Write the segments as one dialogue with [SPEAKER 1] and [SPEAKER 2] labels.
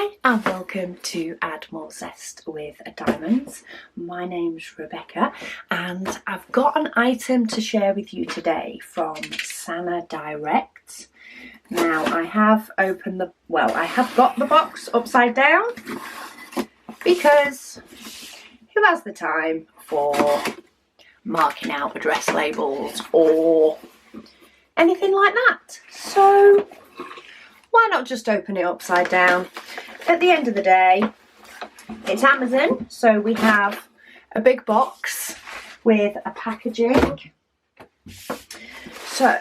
[SPEAKER 1] Hi and welcome to Add More Zest with Diamonds. My name's Rebecca and I've got an item to share with you today from Sana Direct. Now I have got the box upside down because who has the time for marking out address labels or anything like that? So why not just open it upside down? At the end of the day, it's Amazon, so we have a big box with a packaging. So,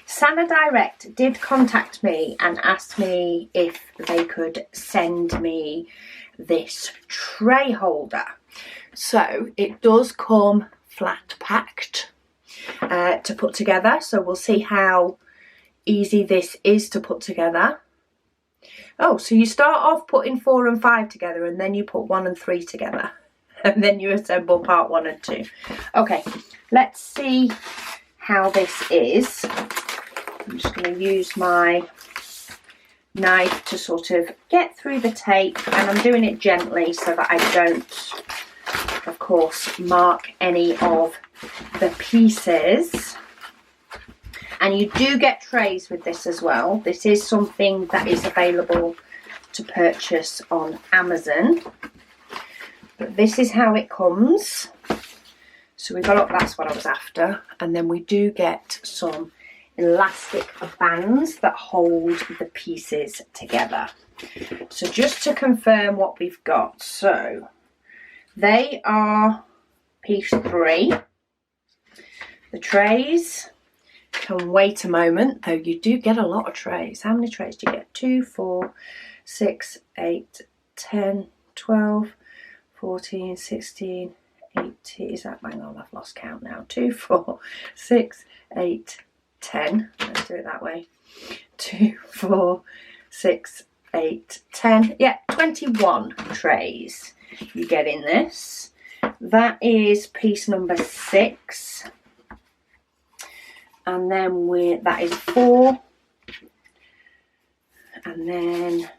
[SPEAKER 1] Sana Direct did contact me and asked me if they could send me this tray holder. So, it does come flat packed to put together, so we'll see how easy this is to put together. Oh, so you start off putting 4 and 5 together and then you put 1 and 3 together and then you assemble part 1 and 2. Okay, let's see how this is. I'm just going to use my knife to sort of get through the tape, and I'm doing it gently so that I don't, of course, mark any of the pieces. And you do get trays with this as well. This is something that is available to purchase on Amazon. But this is how it comes. So we've got, that's what I was after. And then we do get some elastic bands that hold the pieces together. So just to confirm what we've got. So they are piece 3. The trays can wait a moment, though you do get a lot of trays. How many trays do you get? 2, 4, 6, 8, 10, 12, 14, 16, 18. Is that bang on? I've lost count now. 2, 4, 6, 8, 10. Let's do it that way. 2, 4, 6, 8, 10. Yeah, 21 trays you get in this. That is piece number 6. And then that is 4, and then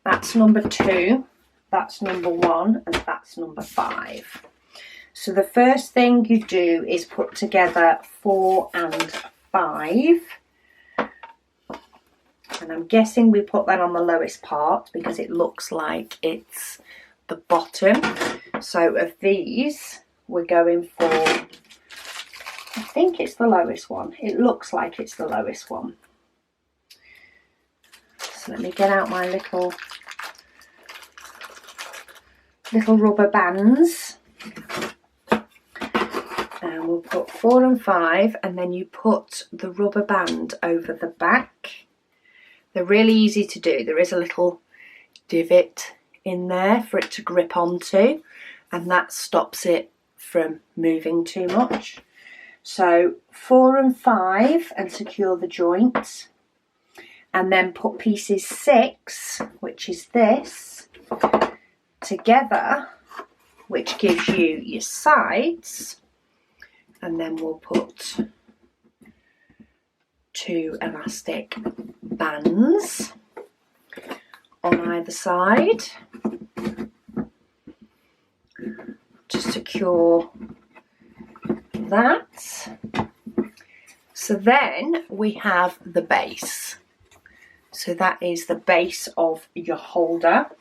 [SPEAKER 1] that's number 2, that's number 1, and that's number 5. So the first thing you do is put together 4 and 5, and I'm guessing we put that on the lowest part because it looks like it's the bottom. So of these, we're going for, I think it's the lowest one. It looks like it's the lowest one. So let me get out my little rubber bands. And we'll put 4 and 5, and then you put the rubber band over the back. They're really easy to do. There is a little divot in there for it to grip onto, and that stops it from moving too much. So 4 and 5 and secure the joints, and then put pieces 6, which is this, together, which gives you your sides, and then we'll put 2 elastic bands on either side to secure that. So then we have the base. So that is the base of your holder.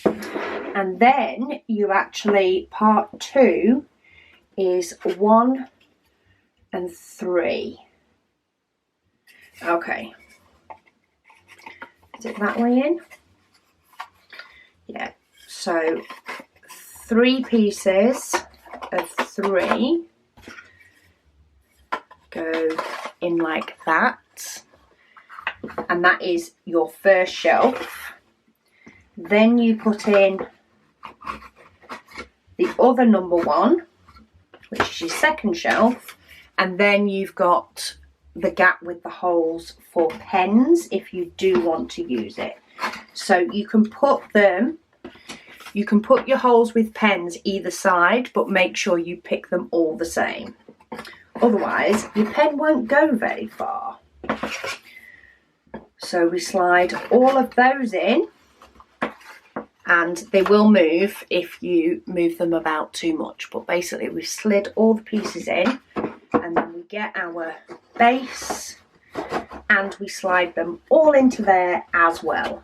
[SPEAKER 1] And then you actually, part 2 is 1 and 3. Okay. Is it that way in? Yeah. So 3 pieces of 3 go in like that, and that is your first shelf. Then you put in the other number 1, which is your second shelf, and then you've got the gap with the holes for pens if you do want to use it. So you can put your holes with pens either side, but make sure you pick them all the same. Otherwise, your pen won't go very far. So we slide all of those in, and they will move if you move them about too much, but basically we've slid all the pieces in, and then we get our base and we slide them all into there as well.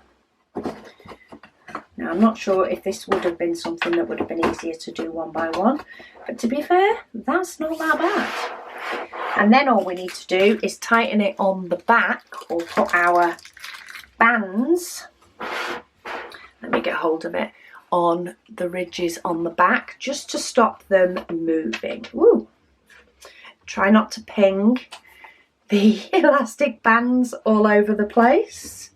[SPEAKER 1] Now, I'm not sure if this would have been something that would have been easier to do one by one, but to be fair, that's not that bad. And then all we need to do is tighten it on the back, or put our bands, let me get hold of it, on the ridges on the back, just to stop them moving. Woo! Try not to ping the elastic bands all over the place,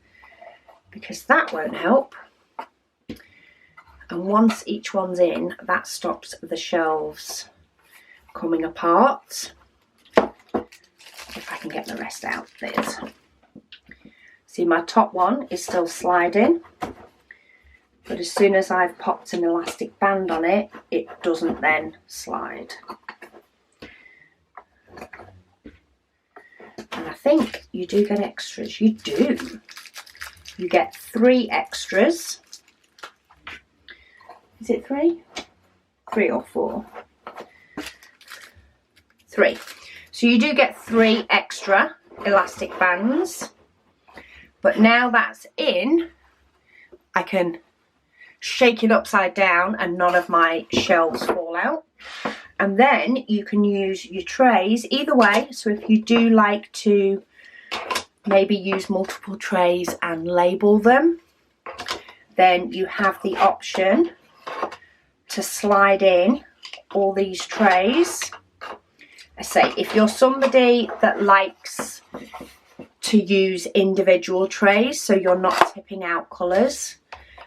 [SPEAKER 1] because that won't help. And once each one's in, that stops the shelves coming apart. If I can get the rest out, there's. See, my top one is still sliding, but as soon as I've popped an elastic band on it, it doesn't then slide. And I think you do get extras. You do. You get 3 extras. Is it 3? 3 or 4? 3. So you do get 3 extra elastic bands. But now that's in, I can shake it upside down and none of my shelves fall out. And then you can use your trays either way. So if you do like to maybe use multiple trays and label them, then you have the option to slide in all these trays. I say, if you're somebody that likes to use individual trays so you're not tipping out colours,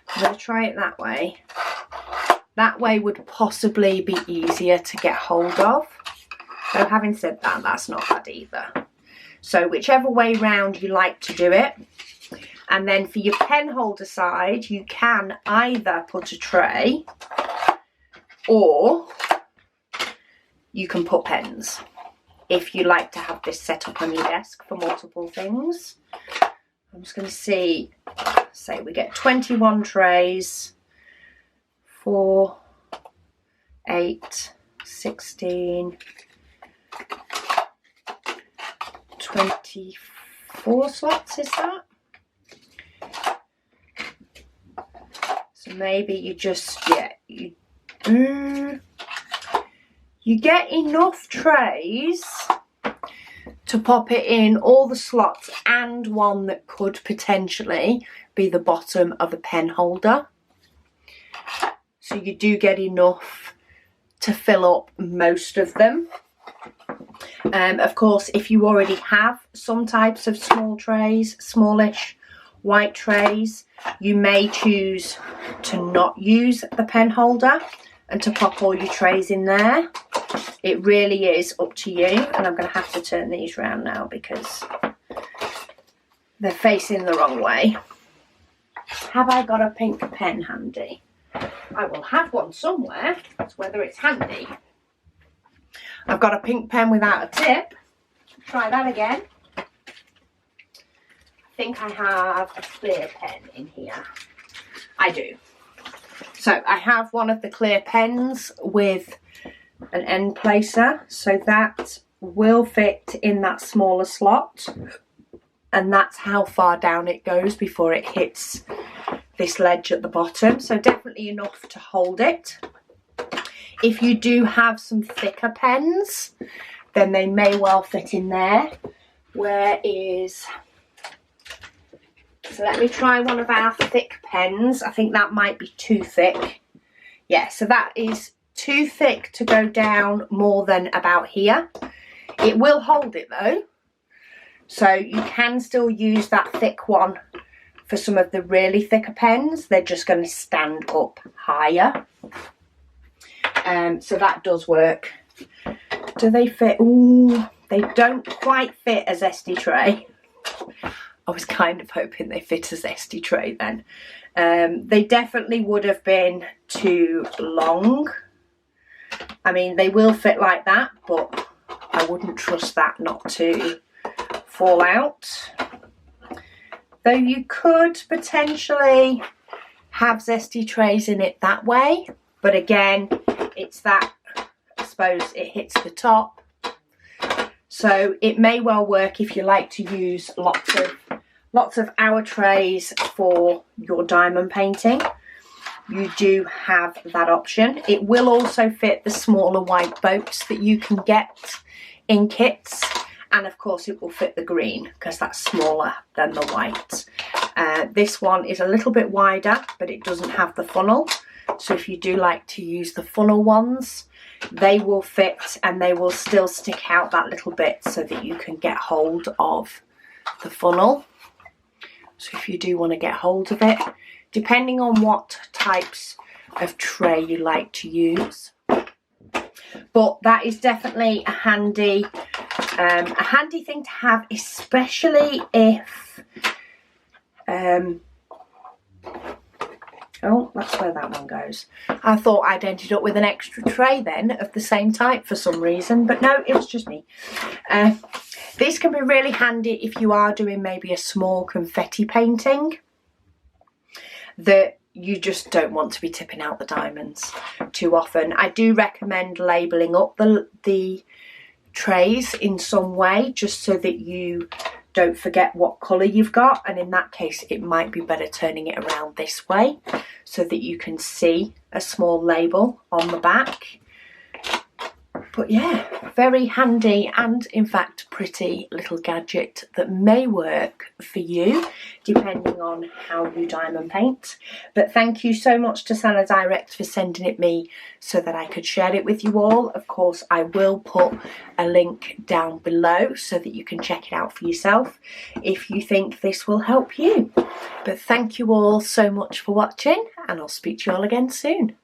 [SPEAKER 1] I'm going to try it that way. That way would possibly be easier to get hold of. So having said that, that's not bad either. So whichever way round you like to do it. And then for your pen holder side, you can either put a tray, or you can put pens if you like to have this set up on your desk for multiple things. I'm just going to see, say we get 21 trays, 4, 8, 16, 24 slots, is that? So maybe you just, yeah, you get enough trays to pop it in all the slots and one that could potentially be the bottom of a pen holder. So you do get enough to fill up most of them. Of course, if you already have some types of small trays, smallish white trays, you may choose to not use the pen holder and to pop all your trays in there. It really is up to you, and I'm going to have to turn these round now because they're facing the wrong way. Have I got a pink pen handy? I will have one somewhere. It's whether it's handy. I've got a pink pen without a tip. Try that again. I think I have a clear pen in here. I do. So I have one of the clear pens with an end placer, so that will fit in that smaller slot, and that's how far down it goes before it hits this ledge at the bottom, so definitely enough to hold it. If you do have some thicker pens, then they may well fit in there. Where is, so let me try one of our thick pens. I think that might be too thick. Yeah, so that is too thick to go down more than about here. It will hold it though, so you can still use that thick one for some of the really thicker pens. They're just going to stand up higher. So that does work. Do they fit? Ooh, they don't quite fit a zesty tray. I was kind of hoping they fit a zesty tray then. They definitely would have been too long. I mean, they will fit like that, but I wouldn't trust that not to fall out. though you could potentially have zesty trays in it that way, but again, it's that, I suppose it hits the top, so it may well work if you like to use lots of hour trays for your diamond painting. You do have that option. It will also fit the smaller white boats that you can get in kits, and of course it will fit the green because that's smaller than the white. This one is a little bit wider, but it doesn't have the funnel, so if you do like to use the funnel ones, they will fit and they will still stick out that little bit so that you can get hold of the funnel. So if you do want to get hold of it, depending on what types of tray you like to use. But that is definitely a handy thing to have, especially if oh, that's where that one goes. I thought I'd ended up with an extra tray then of the same type for some reason, but no, it was just me. These can be really handy if you are doing maybe a small confetti painting that you just don't want to be tipping out the diamonds too often. I do recommend labelling up the trays in some way, just so that you don't forget what colour you've got, and in that case it might be better turning it around this way so that you can see a small label on the back. But yeah, very handy and in fact pretty little gadget that may work for you depending on how you diamond paint. But thank you so much to Sana Direct for sending it me so that I could share it with you all. Of course, I will put a link down below so that you can check it out for yourself if you think this will help you. But thank you all so much for watching, and I'll speak to you all again soon.